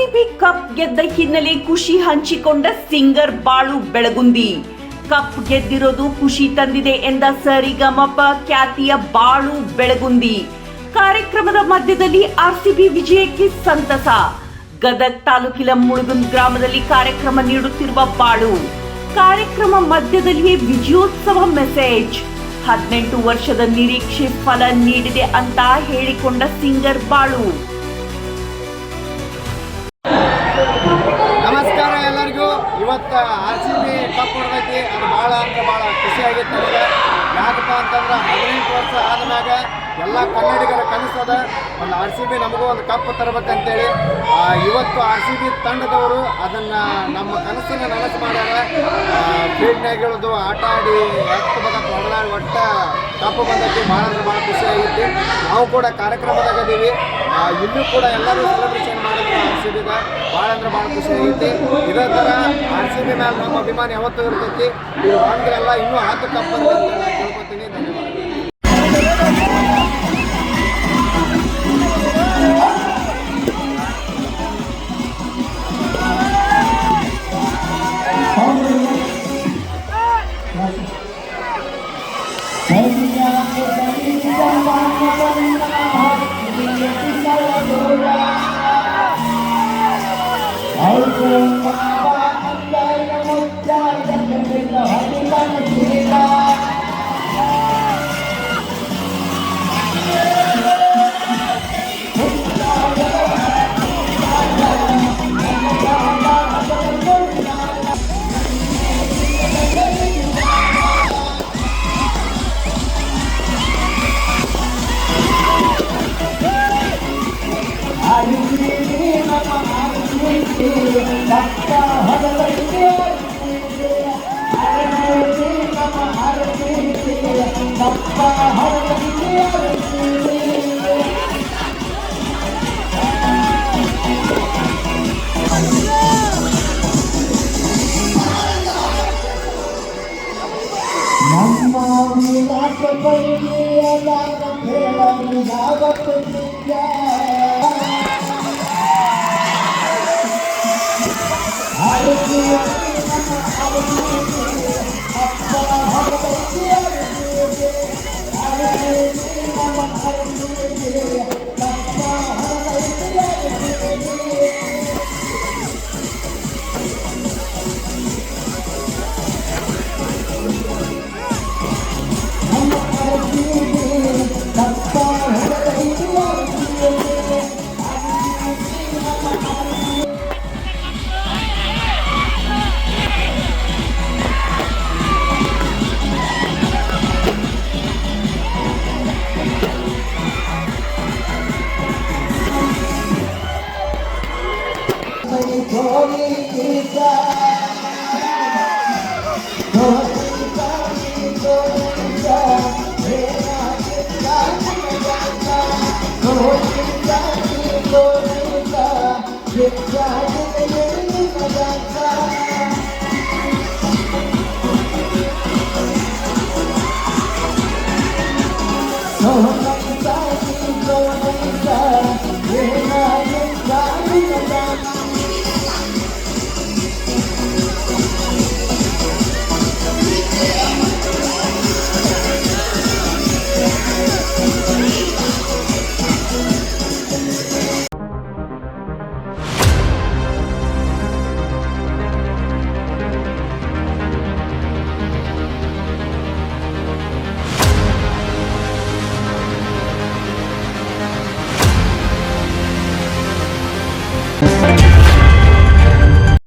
RCB cup ಗೆದ್ದ ಹಿನ್ನೆಲೆ ಖುಷಿ ಹಂಚಿಕೊಂಡ ಸಿಂಗರ್ ಬಾಳು ಬೆಳಗುಂದಿ. ಕಪ್ ಗೆದ್ದಿರೋದು ಖುಷಿ ತಂದಿದೆ ಎಂದ ಸರಿಗಮಪ ಖ್ಯಾತಿಯ ಬಾಳು ಬೆಳಗುಂದಿ. ಕಾರ್ಯಕ್ರಮದ ಮಧ್ಯದಲ್ಲಿ ಆರ್ಸಿಬಿ ವಿಜಯಕ್ಕೆ ಸಂತಸ. ಗದಗ್ ತಾಲೂಕಿನ ಮುಳುಗುಂದ್ ಗ್ರಾಮದಲ್ಲಿ ಕಾರ್ಯಕ್ರಮ ನೀಡುತ್ತಿರುವ ಬಾಳು. ಕಾರ್ಯಕ್ರಮ ಮಧ್ಯದಲ್ಲಿಯೇ ವಿಜಯೋತ್ಸವ ಮೆಸೇಜ್. 18 ವರ್ಷದ ನಿರೀಕ್ಷೆ ಫಲ ನೀಡಿದೆ ಅಂತ ಹೇಳಿಕೊಂಡ ಸಿಂಗರ್ ಬಾಳು. ನಮಸ್ಕಾರ ಎಲ್ಲರಿಗೂ. ಇವತ್ತು ಆರ್ಸಿಬಿ ಕಪ್ ಹೊಡೆದೈತಿ. ಅದು ಭಾಳ ಅಂದ್ರೆ ಭಾಳ ಖುಷಿಯಾಗಿತ್ತು ನನಗೆ. ಯಾಕಪ್ಪ ಅಂತಂದ್ರೆ 18 ವರ್ಷ ಆದ್ಮ್ಯಾಗ ಎಲ್ಲ ಕನ್ನಡಿಗರ ಕನಸದ ಒಂದು ಆರ್ಸಿಬಿ ನಮಗೂ ಒಂದು ಕಪ್ ತರಬೇಕಂತೇಳಿ ಇವತ್ತು ಆರ್ಸಿಬಿ ತಂಡದವರು ಅದನ್ನು ನಮ್ಮ ಕನಸನ್ನು ನನಸು ಮಾಡ್ಯಾರ. ಫೀಲ್ಡ್ನಾಗ ಇಳಿದು ಆಟ ಆಡಿ ಎಷ್ಟು ಬೇಕ ಹೊಡೆದಾಡಿ ಒಟ್ಟ ಕಪ್ ಬಂದೈತಿ. ಭಾಳ ಅಂದ್ರೆ ಭಾಳ ಖುಷಿಯಾಗಿತ್ತು. ನಾವು ಕೂಡ ಕಾರ್ಯಕ್ರಮದಾಗ ಇದೀವಿ. ಇಲ್ಲೂ ಕೂಡ ಎಲ್ಲರೂ ಸೆಲೆಬ್ರೇಷನ್ ಮಾಡಿದ್ರು ಆರ್ಸಿಬಿಗೆ. ಭಾಳ ಅಂದ್ರೆ ಭಾಳ ಖುಷಿಯಾಗೈತಿ. ಇದೇ ಥರ ಆರ್ಸಿಬಿ ಮೇಲೆ ನಮ್ಮ ಅಭಿಮಾನ ಯಾವತ್ತೂ ಇರ್ತೈತಿ. ಇದು ಒಂದೆಲ್ಲ ಇನ್ನೂ 10 ಕಪ್ ಅಂತ ಕೇಳ್ಕೊತೀನಿ. ಧನ್ಯವಾದ. Yeah.